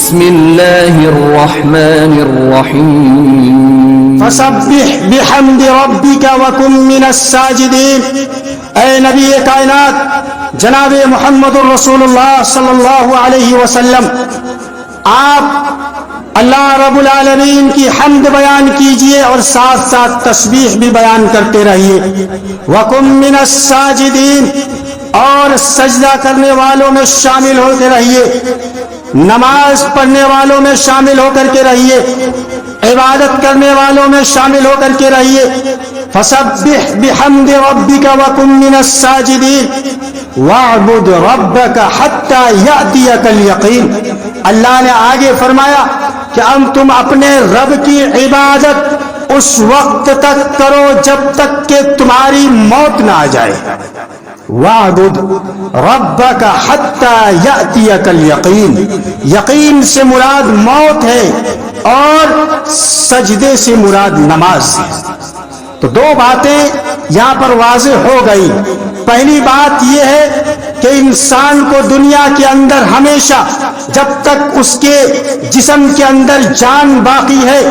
بسم الله الرحمن الرحیم فسبح بحمد ربک وکن من الساجدین۔ اے نبی کائنات جناب محمد الرسول اللہ صلی اللہ علیہ وسلم، آپ اللہ رب العالمین کی حمد بیان کیجئے اور ساتھ ساتھ تسبیح بھی بیان کرتے رہیے۔ وَكُن مِّنَ السَّاجِدِينَ، اور سجدہ کرنے والوں میں شامل ہوتے رہیے، نماز پڑھنے والوں میں شامل ہو کر کے رہیے، عبادت کرنے والوں میں شامل ہو کر کے رہیے۔ فسبح بحمد ربک وکن من الساجدین واعبد ربک حتی یأتیک الیقین۔ اللہ نے آگے فرمایا کہ تم اپنے رب کی عبادت اس وقت تک کرو جب تک کہ تمہاری موت نہ آ جائے۔ وَاعْبُدْ رَبَّكَ حَتَّى يَأْتِيَكَ الْيَقِينُ، یقین سے مراد موت ہے اور سجدے سے مراد نماز ہے۔ تو دو باتیں یہاں پر واضح ہو گئی۔ پہلی بات یہ ہے کہ انسان کو دنیا کے اندر ہمیشہ جب تک اس کے جسم کے اندر جان باقی ہے،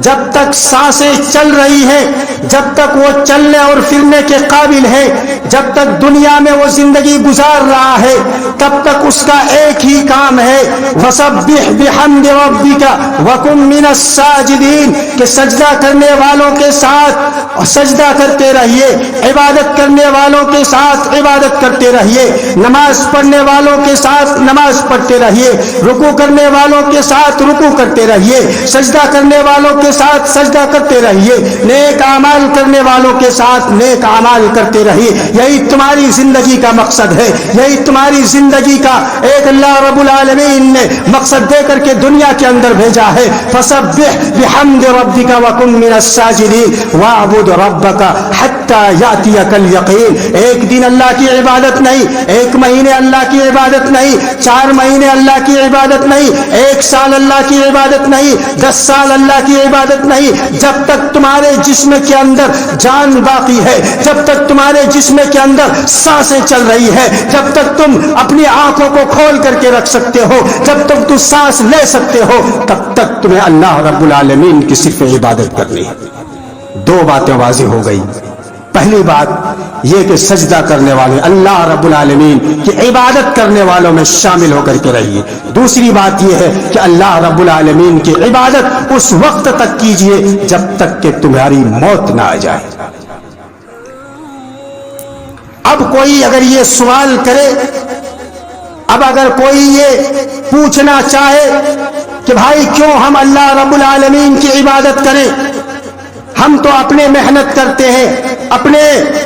جب تک سانسیں چل رہی ہیں، جب تک وہ چلنے اور پھرنے کے قابل ہے، جب تک دنیا میں وہ زندگی گزار رہا ہے، تب تک اس کا ایک ہی کام ہے، فسبح بحمد ربک وکن من الساجدین، کہ سجدہ کرنے والوں کے ساتھ سجدہ کرتے رہیے، عبادت کرنے والوں کے ساتھ عبادت کرتے رہیے، نماز پڑھنے والوں کے ساتھ نماز پڑھتے رہیے، رکوع کرنے والوں کے ساتھ رکوع کرتے رہیے، سجدہ کرنے والوں کے ساتھ سجدہ کرتے رہیے، نیک اعمال کرنے والوں کے ساتھ نیک اعمال کرتے رہیے۔ یہی تمہاری زندگی کا مقصد ہے، یہی تمہاری زندگی کا ایک اللہ رب العالمین نے مقصد دے کر کے دنیا کے اندر بھیجا ہے۔ فسبح بحمد ربک وکن من الساجدین واعبد ربک حتی یأتیک الیقین۔ ایک دن اللہ کی عبادت نہیں، ایک مہینے اللہ کی عبادت نہیں، 4 مہینے اللہ کی عبادت نہیں، 1 سال اللہ کی عبادت نہیں، 10 سال اللہ کی عبادت نہیں، جب تک تمہارے جسم کے اندر جان باقی ہے، جب تک تمہارے جسم کے اندر سانسیں چل رہی ہے، جب تک تم اپنی آنکھوں کو کھول کر کے رکھ سکتے ہو، جب تک تم سانس لے سکتے ہو، تب تک تمہیں اللہ رب العالمین کی صرف عبادت کرنی ہے۔ دو باتیں واضح ہو گئی۔ پہلی بات یہ کہ سجدہ کرنے والے اللہ رب العالمین کی عبادت کرنے والوں میں شامل ہو کر کے رہیے۔ دوسری بات یہ ہے کہ اللہ رب العالمین کی عبادت اس وقت تک کیجئے جب تک کہ تمہاری موت نہ آ جائے۔ اب کوئی اگر یہ سوال کرے، اب اگر کوئی یہ پوچھنا چاہے کہ بھائی کیوں ہم اللہ رب العالمین کی عبادت کریں؟ ہم تو اپنے محنت کرتے ہیں، اپنے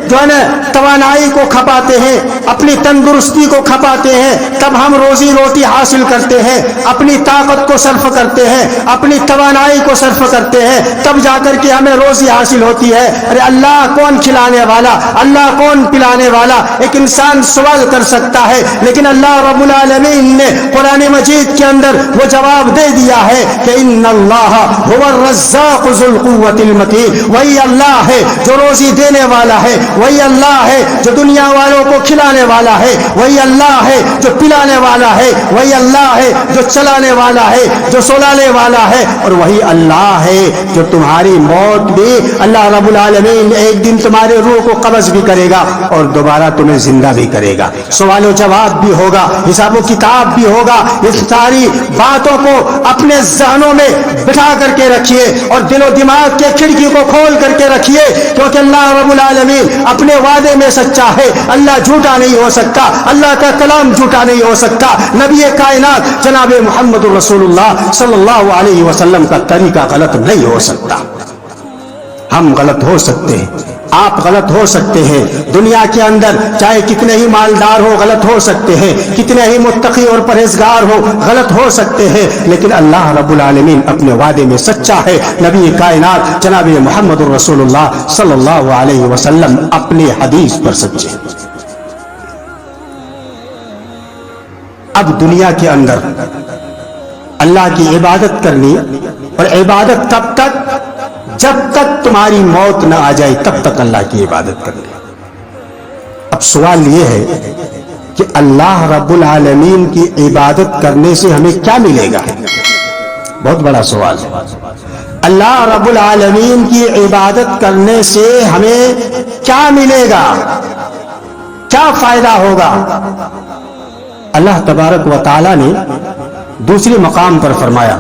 جو ہے نا توانائی کو کھپاتے ہیں، اپنی تندرستی کو کھپاتے ہیں، تب ہم روزی روٹی حاصل کرتے ہیں، اپنی طاقت کو صرف کرتے ہیں، اپنی توانائی کو صرف کرتے ہیں، تب جا کر کے ہمیں روزی حاصل ہوتی ہے۔ ارے اللہ کون کھلانے والا، اللہ کون پلانے والا، ایک انسان سوال کر سکتا ہے، لیکن اللہ رب العالمین نے قرآن مجید کے اندر وہ جواب دے دیا ہے کہ ان اللہ هو الرزاق ذو القوة المتین، وہی اللہ ہے جو روزی دینے والا ہے، وہی اللہ ہے جو دنیا والوں کو کھلانے والا ہے، وہی اللہ ہے جو پلانے والا ہے، وہی اللہ ہے جو چلانے والا ہے، جو سلانے والا ہے، اور وہی اللہ ہے جو تمہاری موت بھی اللہ رب العالمین ایک دن تمہارے روح کو قبض بھی کرے گا اور دوبارہ تمہیں زندہ بھی کرے گا، سوال و جواب بھی ہوگا، حساب و کتاب بھی ہوگا۔ اس ساری باتوں کو اپنے ذہنوں میں بٹھا کر کے رکھیے اور دل و دماغ کے کھڑکی کو کھول کر کے رکھیے، کیونکہ اللہ رب العالمین اپنے وعدے میں سچا ہے، اللہ جھوٹا نہیں ہو سکتا، اللہ کا کلام جھوٹا نہیں ہو سکتا، نبی کائنات جناب محمد رسول اللہ صلی اللہ علیہ وسلم کا طریقہ غلط نہیں ہو سکتا۔ ہم غلط ہو سکتے ہیں، آپ غلط ہو سکتے ہیں، دنیا کے اندر چاہے کتنے ہی مالدار ہو غلط ہو سکتے ہیں، کتنے ہی متقی اور پرہیزگار ہو غلط ہو سکتے ہیں، لیکن اللہ رب العالمین اپنے وعدے میں سچا ہے، نبی کائنات جناب محمد رسول اللہ صلی اللہ علیہ وسلم اپنی حدیث پر سچے ہیں۔ اب دنیا کے اندر اللہ کی عبادت کرنی، اور عبادت تب تک جب تک تمہاری موت نہ آ جائے، تب تک اللہ کی عبادت کرنی۔ اب سوال یہ ہے کہ اللہ رب العالمین کی عبادت کرنے سے ہمیں کیا ملے گا؟ بہت بڑا سوال ہے۔ اللہ رب العالمین کی عبادت کرنے سے ہمیں کیا ملے گا، کیا فائدہ ہوگا؟ اللہ تبارک و تعالی نے دوسری مقام پر فرمایا،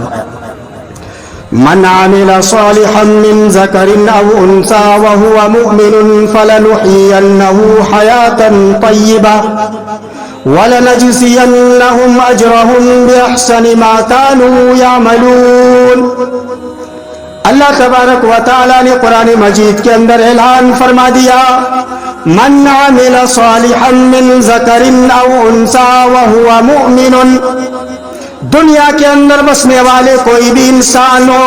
من عمل صالحا من ذکر او انثى وهو مؤمن فلنحيينه حياة طیبہ وَلَنَجْزِيَنَّهُمْ أَجْرَهُمْ بِأَحْسَنِ مَا كَانُوا يَعْمَلُونَ۔ اللہ تبارک و تعالی نے قرآن مجید کے اندر اعلان فرما دیا، من عمل صالحا من ذکر او انثى وهو مؤمن، دنیا کے اندر بسنے والے کوئی بھی انسان ہو،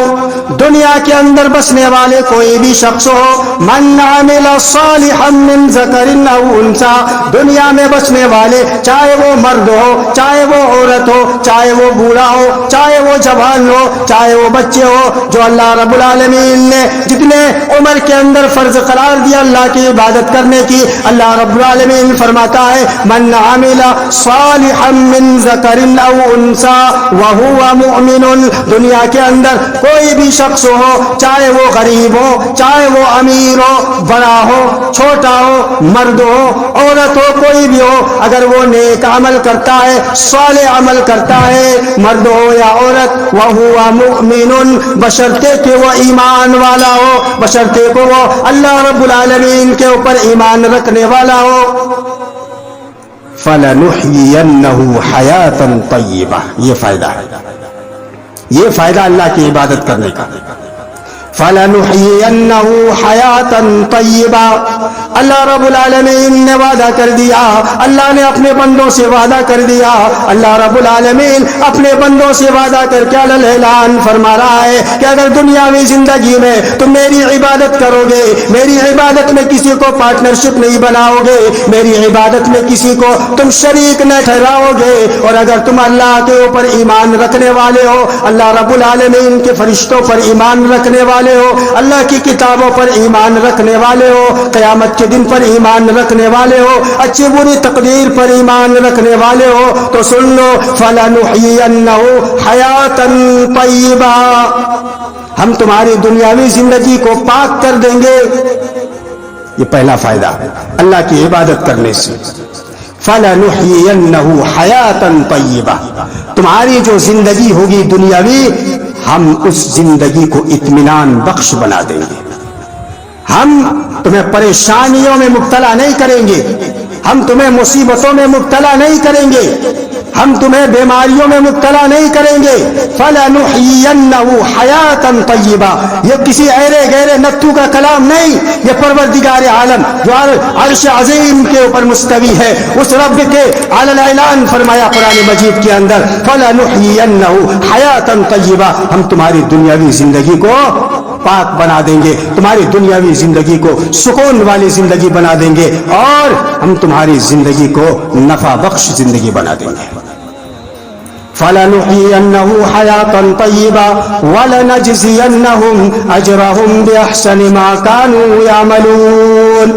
دنیا کے اندر بسنے والے کوئی بھی شخص ہو، من عمل صالحا من ذکر او انثى، دنیا میں بسنے والے چاہے وہ مرد ہو، چاہے وہ عورت ہو، چاہے وہ بوڑھا ہو، چاہے وہ جوان ہو، چاہے وہ بچے ہو، جو اللہ رب العالمین نے جتنے عمر کے اندر فرض قرار دیا اللہ کی عبادت کرنے کی، اللہ رب العالمین فرماتا ہے من عمل صالحا من ذکر او انثى وَهُوَ مُؤْمِنٌ، دنیا کے اندر کوئی بھی شخص ہو، چاہے وہ غریب ہو، چاہے وہ امیر ہو، بڑا ہو، چھوٹا ہو، مرد ہو، عورت ہو، کوئی بھی ہو، اگر وہ نیک عمل کرتا ہے، صالح عمل کرتا ہے، مرد ہو یا عورت، وَهُوَ مُؤْمِنٌ، بشرطے کہ وہ ایمان والا ہو، بشرطے کہ وہ اللہ رب العالمین کے اوپر ایمان رکھنے والا ہو، فَلَنُحْيِيَنَّهُ حَيَاةً طَيِّبَةً، یہ فائدہ ہے، یہ فائدہ اللہ کی عبادت کرنے کا۔ فَلَنُحْيِيَنَّهُ حَيَاةً طَيِّبَةً، اللہ رب العالمین نے وعدہ کر دیا، اللہ نے اپنے بندوں سے وعدہ کر دیا، اللہ رب العالمین اپنے بندوں سے وعدہ کر کے اعلان فرما رہا ہے کہ اگر دنیاوی زندگی میں تم میری عبادت کرو گے، میری عبادت میں کسی کو پارٹنرشپ نہیں بناؤ گے، میری عبادت میں کسی کو تم شریک نہ ٹھہراؤ گے، اور اگر تم اللہ کے اوپر ایمان رکھنے والے ہو، اللہ رب العالمین کے فرشتوں پر ایمان رکھنے والے ہو، اللہ کی کتابوں پر ایمان رکھنے والے ہو، قیامت کے دن پر ایمان رکھنے والے ہو، اچھی بری تقدیر پر ایمان رکھنے والے ہو، تو سن لو فَلَنُحْيِيَنَّهُ حَيَاةً طَيِّبَةً، ہم تمہاری دنیاوی زندگی کو پاک کر دیں گے۔ یہ پہلا فائدہ اللہ کی عبادت کرنے سے، فَلَنُحْيِيَنَّهُ حَيَاةً طَيِّبَةً، تمہاری جو زندگی ہوگی دنیاوی، ہم اس زندگی کو اطمینان بخش بنا دیں گے، ہم تمہیں پریشانیوں میں مبتلا نہیں کریں گے، ہم تمہیں مصیبتوں میں مبتلا نہیں کریں گے، ہم تمہیں بیماریوں میں مبتلا نہیں کریں گے۔ فَلَنُحْيِيَنَّهُ حَيَاةً طَيِّبَةً، یہ کسی ایرے گہرے نتو کا کلام نہیں، یہ پروردگار عالم جو عرش عظیم کے اوپر مستوی ہے، اس رب کے اعلان اعلان فرمایا قرآن مجید کے اندر، فَلَنُحْيِيَنَّهُ حَيَاةً طَيِّبَةً، ہم تمہاری دنیاوی زندگی کو پاک بنا دیں گے، تمہاری دنیاوی زندگی کو سکون والی زندگی بنا دیں گے، اور ہم تمہاری زندگی کو نفع بخش زندگی بنا دیں گے۔ فَلَنُحْيِيَنَّهُ حَيَاةً طَيِّبَةً وَلَنَجْزِيَنَّهُمْ أَجْرَهُمْ بِأَحْسَنِ مَا كَانُوا يَعْمَلُونَ۔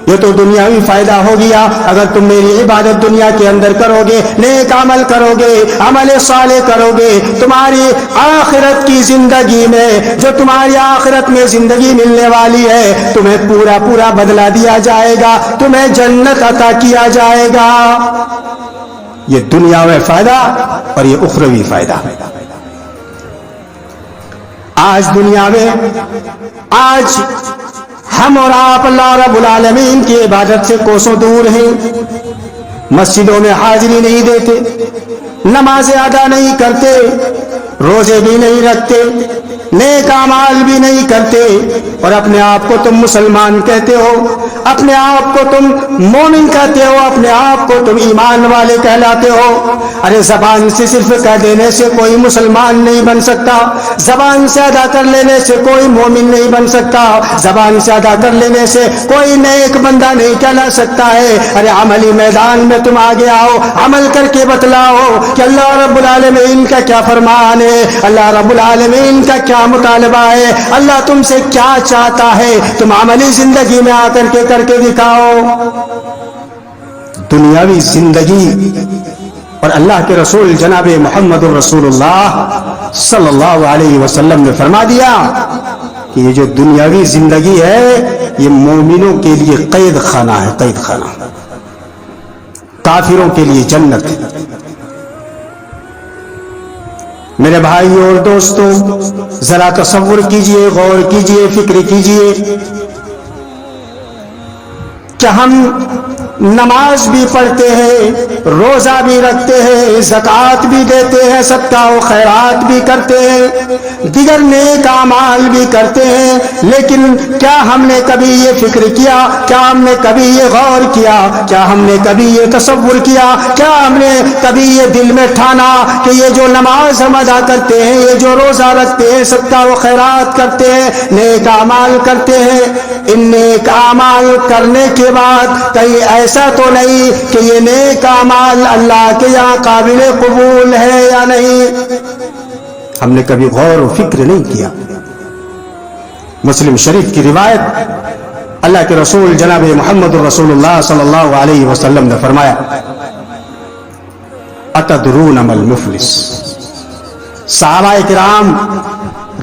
یہ تو دنیاوی فائدہ ہو گیا، اگر تم میری عبادت دنیا کے اندر کرو گے، نیک عمل کرو گے، عمل صالح کرو گے، تمہاری آخرت کی زندگی میں جو تمہاری آخرت میں زندگی ملنے والی ہے، تمہیں پورا پورا بدلہ دیا جائے گا، تمہیں جنت عطا کیا جائے گا۔ یہ دنیا میں فائدہ اور یہ اخروی فائدہ۔ آج دنیا میں آج ہم اور آپ اللہ رب العالمین کی عبادت سے کوسوں دور ہیں، مسجدوں میں حاضری نہیں دیتے، نمازیں ادا نہیں کرتے، روزے بھی نہیں رکھتے، نیک اعمال بھی نہیں کرتے، اور اپنے آپ کو تم مسلمان کہتے ہو، اپنے آپ کو تم مومن کہتے ہو، اپنے آپ کو تم ایمان والے کہلاتے ہو۔ ارے زبان سے صرف کہہ دینے سے کوئی مسلمان نہیں بن سکتا، زبان سے ادا کر لینے سے کوئی مومن نہیں بن سکتا، زبان سے ادا کر لینے سے کوئی نیک بندہ نہیں کہلا سکتا ہے۔ ارے عملی میدان میں تم آگے آؤ، عمل کر کے بتلاؤ کہ اللہ رب العالمین کا کیا فرمان ہے، اللہ رب العالمین کا کیا مطالبہ ہے، اللہ تم سے کیا چاہتا ہے، تم عملی زندگی میں آ کر کے دکھاؤ۔ دنیاوی زندگی اور اللہ کے رسول جناب محمد الرسول اللہ صلی اللہ علیہ وسلم نے فرما دیا کہ یہ جو دنیاوی زندگی ہے یہ مومنوں کے لیے قید خانہ ہے، قید خانہ، کافروں کے لیے جنت ہے۔ میرے بھائی اور دوستو، ذرا تصور کیجئے، غور کیجئے، فکر کیجئے کہ ہم نماز بھی پڑھتے ہیں، روزہ بھی رکھتے ہیں، زکوٰۃ بھی دیتے ہیں، صدقہ و خیرات بھی کرتے ہیں، دیگر نیک اعمال بھی کرتے ہیں، لیکن کیا ہم نے کبھی یہ فکر کیا، کیا ہم نے کبھی یہ غور کیا، کیا ہم نے کبھی یہ تصور کیا، کیا ہم نے کبھی یہ دل میں ٹھانا کہ یہ جو نماز ہم ادا کرتے ہیں، یہ جو روزہ رکھتے ہیں، صدقہ و خیرات کرتے ہیں، نیک اعمال کرتے ہیں، ان نیک اعمال کرنے کے بعد کہیں ایسا تو نہیں کہ یہ نیک اعمال اللہ کے یہاں قابل قبول ہے یا نہیں؟ ہم نے کبھی غور و فکر نہیں کیا۔ مسلم شریف کی روایت، اللہ کے رسول جناب محمد الرسول اللہ صلی اللہ علیہ وسلم نے فرمایا، اتدرون ما المفلس؟ صحابہ کرام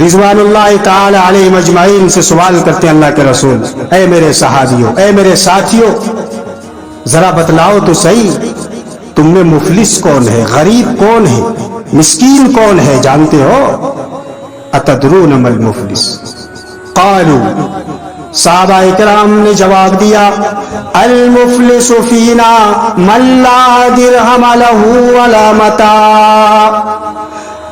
رضوان اللہ تعالی علیہ مجمعین سے سوال کرتے ہیں اللہ کے رسول، اے میرے صحابیوں، اے میرے ساتھیوں، ذرا بتلاؤ تو صحیح، تم میں مفلس کون ہے، غریب کون ہے، مسکین کون ہے، جانتے ہو؟ اتدرون ما المفلس؟ قالوا، صحابہ کرام نے جواب دیا، المفلس فینا من لا درہم لہ ولا متاع۔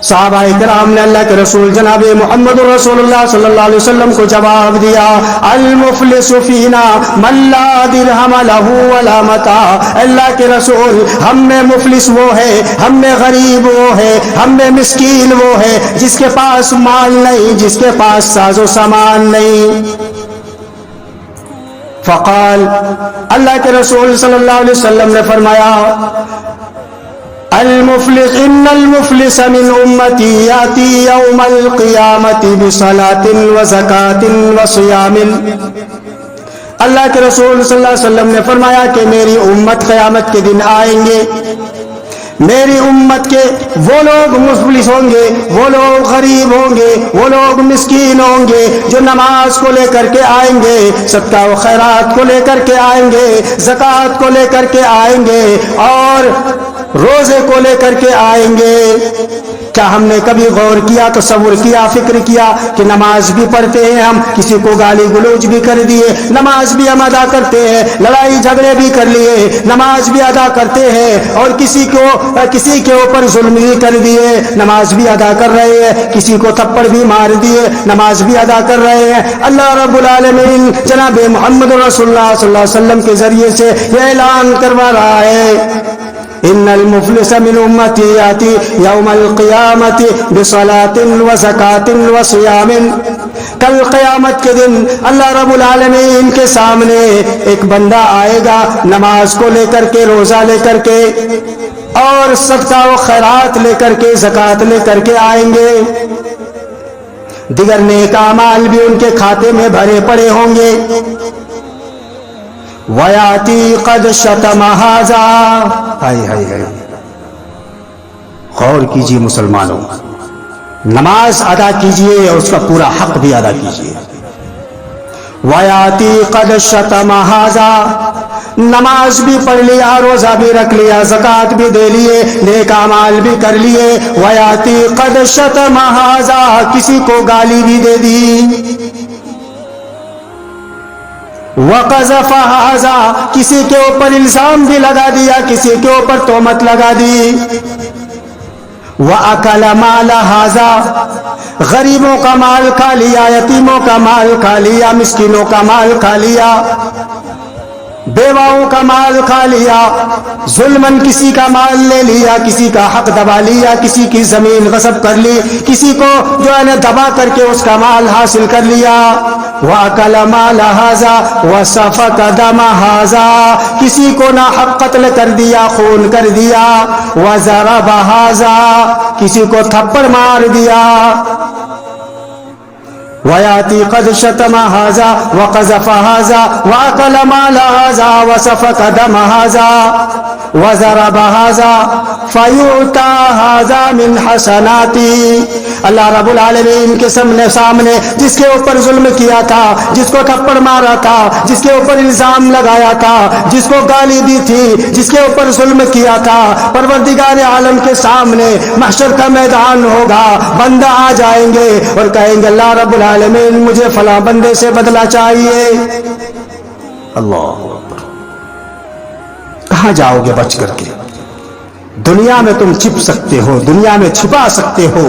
صحابہ کرام نے اللہ کے رسول جناب محمد رسول اللہ صلی اللہ علیہ وسلم کو جواب دیا، المفلس فینا من لا درہم لہ ولا متاع۔ اللہ کے رسول، ہم میں مفلس وہ ہے، ہم میں غریب وہ ہے، ہم میں مسکین وہ ہے جس کے پاس مال نہیں، جس کے پاس ساز و سامان نہیں۔ فقال، اللہ کے رسول صلی اللہ علیہ وسلم نے فرمایا، المفلس ان المفلس من امتی یاتی یوم القیامت بصلاۃ وزکاۃ وصیام۔ اللہ کے رسول صلی اللہ علیہ وسلم نے فرمایا کہ میری امت قیامت کے دن آئیں گے، میری امت کے وہ لوگ مفلس ہوں گے، وہ لوگ غریب ہوں گے، وہ لوگ مسکین ہوں گے جو نماز کو لے کر کے آئیں گے، صدقہ و خیرات کو لے کر کے آئیں گے، زکوٰۃ کو لے کر کے آئیں گے، اور روزے کو لے کر کے آئیں گے۔ کیا ہم نے کبھی غور کیا، تصور کیا، فکر کیا کہ نماز بھی پڑھتے ہیں ہم، کسی کو گالی گلوچ بھی کر دیے، نماز بھی ہم ادا کرتے ہیں، لڑائی جھگڑے بھی کر لیے، نماز بھی ادا کرتے ہیں، اور کسی کے اوپر ظلم بھی کر دیے، نماز بھی ادا کر رہے ہیں، کسی کو تھپڑ بھی مار دیے، نماز بھی ادا کر رہے ہیں۔ اللہ رب العالمین جناب محمد رسول اللہ صلی اللہ علیہ وسلم کے ذریعے سے یہ اعلان کروا رہا ہے، ان المفلس من امتی یاتی یوم القیامت بصلاۃ وزکاۃ وصیام۔ کل قیامت کے دن اللہ رب العالمین کے سامنے ایک بندہ آئے گا نماز کو لے کر کے، روزہ لے کر کے، اور صدقہ و خیرات لے کر کے، زکوٰۃ لے کر کے آئیں گے، دیگر نیک اعمال بھی ان کے کھاتے میں بھرے پڑے ہوں گے۔ وَيَأْتِي قَدْ شَتَمَ هَٰذَا۔ ہائے ہائے ہائے، غور کیجئے مسلمانوں، نماز ادا کیجئے اور اس کا پورا حق بھی ادا کیجئے۔ وَيَأْتِي قَدْ شَتَمَ هَٰذَا، نماز بھی پڑھ لیا، روزہ بھی رکھ لیا، زکوٰۃ بھی دے لیے، نیک اعمال بھی کر لیے، وَيَأْتِي قَدْ شَتَمَ هَٰذَا، کسی کو گالی بھی دے دی، وَقَذَفَ هَٰذَا، کسی کے اوپر الزام بھی لگا دیا، کسی کے اوپر تہمت لگا دی، وَأَكَلَ مَالَ هَٰذَا، غریبوں کا مال کھا لیا، یتیموں کا مال کھا لیا، مسکینوں کا مال کھا لیا، بیواؤں کا مال کھا لیا، ظلماً کسی کا مال لے لیا، کسی کا حق دبا لیا، کسی کی زمین غصب کر لی، کسی کو جو ہے نا دبا کر کے اس کا مال حاصل کر لیا۔ وَأَكَلَ مَالَ هَٰذَا وَسَفَكَ دَمَ هَٰذَا، کسی کو ناحق قتل کر دیا، خون کر دیا، وَضَرَبَ هَٰذَا، کسی کو تھپڑ مار دیا۔ وَيَأْتِي قَدْ شَتَمَ هَذَا وَقَذَفَ هَذَا وَأَكَلَ مَالَ هَذَا وَسَفَكَ دَمَ هَذَا وَضَرَبَ هَذَا فَيُؤْتَى هَذَا مِنْ حَسَنَاتِهِ۔ اللہ رب العالمین کے سامنے جس کے اوپر ظلم کیا تھا، جس کو تھپڑ مارا تھا، جس کے اوپر الزام لگایا تھا، جس کو گالی دی تھی، جس کے اوپر ظلم کیا تھا، پروردگار عالم کے سامنے محشر کا میدان ہوگا، بندہ آ جائیں گے اور کہیں گے اللہ رب العالمین مجھے فلاں بندے سے بدلہ چاہیے۔ اللہ اکبر۔ کہاں جاؤ گے بچ کر کے؟ دنیا میں تم چھپ سکتے ہو، دنیا میں چھپا سکتے ہو،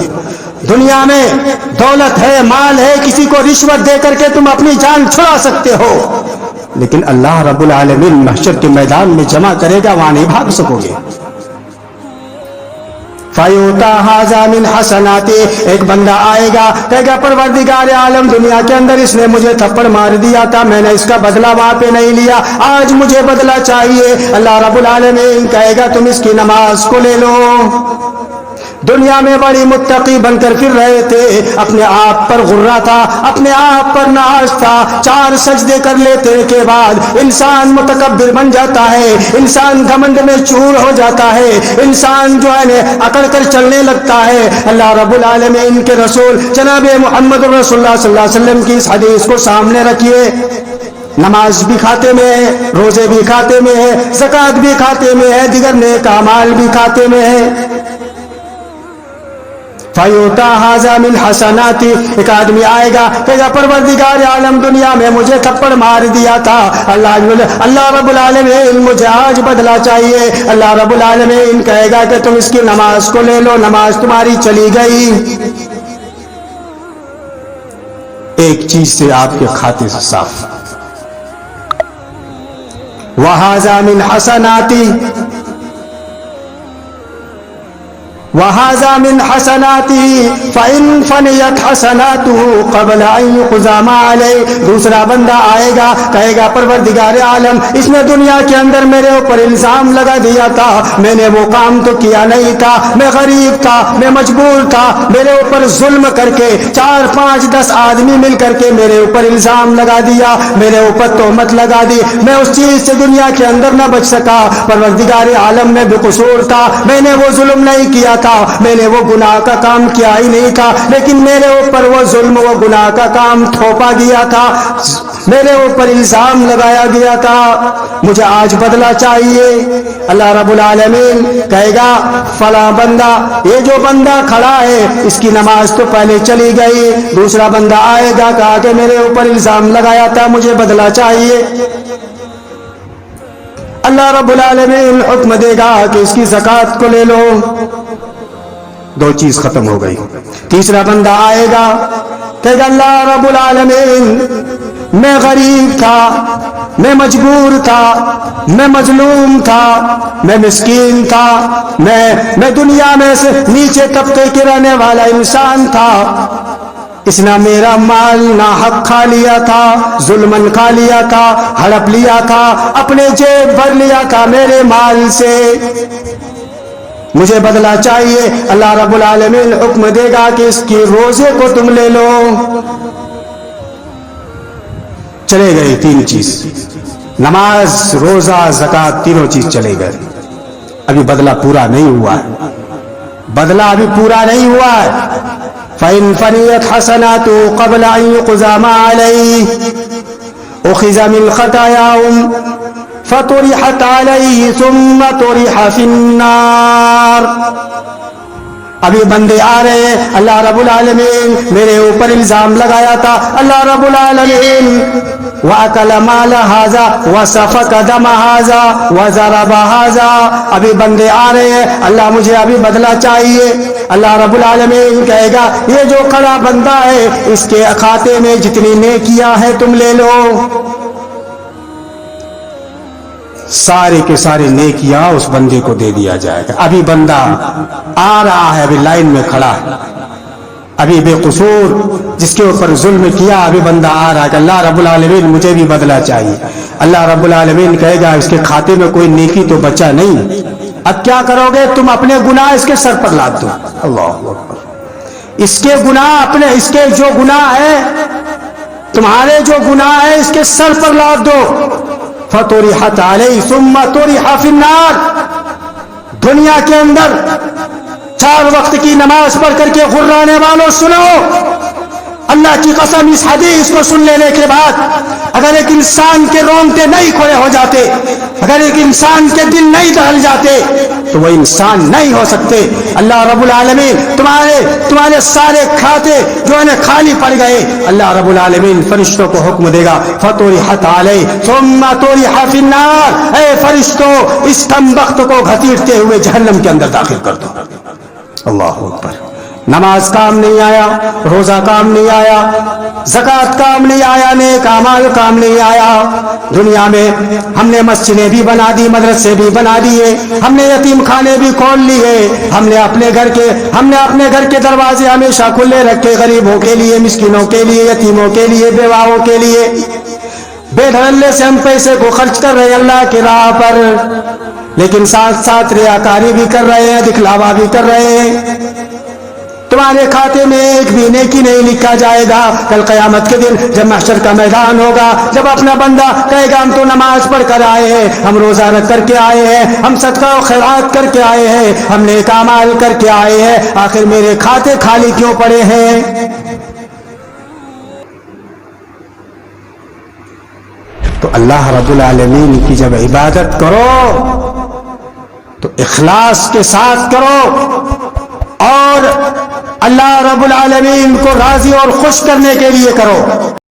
دنیا میں دولت ہے، مال ہے، کسی کو رشوت دے کر کے تم اپنی جان چھڑا سکتے ہو، لیکن اللہ رب العالمین محشر کے میدان میں جمع کرے گا، وہاں نہیں بھاگ سکو گے۔ فَيُؤْتَى هَذَا مِنْ حَسَنَاتِهِ، ایک بندہ آئے گا کہے گا پروردگار عالم دنیا کے اندر اس نے مجھے تھپڑ مار دیا تھا، میں نے اس کا بدلہ وہاں پہ نہیں لیا، آج مجھے بدلہ چاہیے۔ اللہ رب العالمین کہے گا تم اس کی نماز کو لے لو۔ دنیا میں بڑی متقی بن کر پھر رہے تھے، اپنے آپ پر غرہ تھا، اپنے آپ پر ناز تھا، 4 سجدے کر لیتے کے بعد انسان متکبر بن جاتا ہے، انسان گھمنڈ میں چور ہو جاتا ہے، انسان جو ہے اکڑ کر چلنے لگتا ہے۔ اللہ رب العالمین کے رسول جناب محمد رسول اللہ صلی اللہ علیہ وسلم کی اس حدیث کو سامنے رکھیے، نماز بھی کھاتے میں ہے، روزے بھی کھاتے میں ہے، زکوٰۃ بھی کھاتے میں ہے، دیگر نیک اعمال بھی کھاتے میں ہے۔ فَيُؤْتَى هَذَا مِنْ حَسَنَاتِهِ، ایک آدمی آئے گا کہے گا پروردگار عالم دنیا میں مجھے تھپڑ مار دیا تھا، اللہ رب العالمین مجھے آج بدلہ چاہیے۔ اللہ رب العالمین کہے گا کہ تم اس کی نماز کو لے لو، نماز تمہاری چلی گئی۔ ایک چیز سے آپ کے کھاتے سے صاف۔ وَهَذَا مِنْ حَسَنَاتِهِ وَهَذَا مِنْ حَسَنَاتِهِ فَإِنْ فَنِيَتْ حَسَنَاتُهُ قَبْلَ أَنْ يُقْضَى مَا عَلَيْهِ، دوسرا بندہ آئے گا کہے گا پروردگار عالم اس نے دنیا کے اندر میرے اوپر الزام لگا دیا تھا، میں نے وہ کام تو کیا نہیں تھا، میں غریب تھا، میں مجبور تھا، میرے اوپر ظلم کر کے 4 5 10 آدمی مل کر کے میرے اوپر الزام لگا دیا، میرے اوپر تہمت لگا دی، میں اس چیز سے دنیا کے اندر نہ بچ سکا، پروردگار عالم میں بے قصور تھا، میں نے وہ ظلم نہیں کیا تھا، میں نے وہ گناہ کا کام کیا ہی نہیں تھا، لیکن میرے اوپر وہ ظلم وہ گناہ کا کام تھوپا گیا تھا، میرے اوپر الزام لگایا گیا تھا، مجھے آج بدلہ چاہیے۔ اللہ رب العالمین کہے گا فلاں بندہ، یہ جو بندہ کھڑا ہے اس کی نماز تو پہلے چلی گئی، دوسرا بندہ آئے گا کہا کہ میرے اوپر الزام لگایا تھا، مجھے بدلہ چاہیے۔ اللہ رب العالمین حکم دے گا کہ اس کی زکوٰۃ کو لے لو، 2 چیز ختم ہو گئی۔ تیسرا بندہ آئے گا کہے گا اللہ رب العالمین میں غریب تھا، میں مجبور تھا، میں مظلوم تھا، میں مسکین تھا، میں دنیا میں سے نیچے طبقے کے رہنے والا انسان تھا، اس نے میرا مال ناحق کھا لیا تھا، ظلمن کھا لیا تھا، ہڑپ لیا تھا، اپنے جیب بھر لیا تھا میرے مال سے، مجھے بدلہ چاہیے۔ اللہ رب العالمین حکم دے گا کہ اس کی روزے کو تم لے لو۔ چلے گئے 3 چیز، نماز، روزہ، زکوٰۃ، تینوں چیز چلے گئے، ابھی بدلہ پورا نہیں ہوا ہے، بدلہ ابھی پورا نہیں ہوا ہے۔ فَإِنْ فَنِيَتْ حَسَنَاتُهُ قَبْلَ أَنْ يُقْضَى مَا عَلَيْهِ أُخِذَ مِنْ خَطَايَاهُمْ فَطُرِحَتْ عَلَيْهِ ثُمَّ طُرِحَ فِي النَّارِ۔ ابھی بندے آ رہے ہیں، اللہ رب العالمین میرے اوپر الزام لگایا تھا، اللہ رب العالمین وَأَكَلَ مَالَ هَذَا وَسَفَكَ دَمَ هَذَا وَضَرَبَ هَذَا، ابھی بندے آ رہے ہیں، اللہ مجھے ابھی بدلہ چاہیے۔ اللہ رب العالمین کہے گا یہ جو کھڑا بندہ ہے اس کے کھاتے میں جتنی نیکیاں ہیں تم لے لو، سارے کے سارے نیکیاں اس بندے کو دے دیا جائے گا۔ ابھی بندہ آ رہا ہے، ابھی لائن میں کھڑا ہے، ابھی بے قصور جس کے اوپر ظلم کیا، ابھی بندہ آ رہا ہے کہ اللہ رب العالمین مجھے بھی بدلہ چاہیے۔ اللہ رب العالمین کہے گا اس کے کھاتے میں کوئی نیکی تو بچا نہیں، اب کیا کرو گے؟ تم اپنے گناہ اس کے سر پر لاد دو۔ اللہ اکبر۔ اس کے گناہ اپنے، اس کے جو گناہ ہے، تمہارے جو گناہ ہے اس کے سر پر لاد دو. فطرحت علیہ ثم طرح فی النار. دنیا کے اندر 4 وقت کی نماز پڑھ کر کے غرانے والوں سنو، اللہ کی قسم اس حدیث کو سن لینے کے بعد اگر ایک انسان کے رونگٹے نہیں کھڑے ہو جاتے، اگر ایک انسان کے دل نہیں دہل جاتے تو وہ انسان نہیں ہو سکتے. اللہ رب العالمین تمہارے سارے کھاتے جو ہے خالی پڑ گئے، اللہ رب العالمین فرشتوں کو حکم دے گا فطرحت علیہ ثم طرح فی النار. اے فرشتوں اس کمبخت کو گھسیٹتے ہوئے جہنم کے اندر داخل کر دو. اللہ اکبر. نماز کام نہیں آیا، روزہ کام نہیں آیا، زکوٰۃ کام نہیں آیا، نیک اعمال کام نہیں آیا. دنیا میں ہم نے مسجدیں بھی بنا دی، مدرسے بھی بنا دیے، ہم نے یتیم خانے بھی کھول لیے، ہم نے اپنے گھر کے دروازے ہمیشہ کھلے رکھے، غریبوں کے لیے، مسکینوں کے لیے، یتیموں کے لیے، بیواؤں کے لیے. بے دھڑلے سے ہم پیسے کو خرچ کر رہے ہیں اللہ کی راہ پر، لیکن ساتھ ساتھ ریاکاری بھی کر رہے ہیں، دکھلاوا بھی کر رہے ہیں. تمہارے کھاتے میں ایک بھی نیکی نہیں لکھا جائے گا. کل قیامت کے دن جب محشر کا میدان ہوگا، جب اپنا بندہ کہے گا ہم تو نماز پڑھ کر آئے ہیں، ہم روزہ رکھ کر کے آئے ہیں، ہم صدقہ و خیرات کر کے آئے ہیں، ہم نیک اعمال کر کے آئے ہیں، آخر میرے کھاتے خالی کیوں پڑے ہیں؟ تو اللہ رب العالمین کی جب عبادت کرو تو اخلاص کے ساتھ کرو اور اللہ رب العالمین کو راضی اور خوش کرنے کے لیے کرو.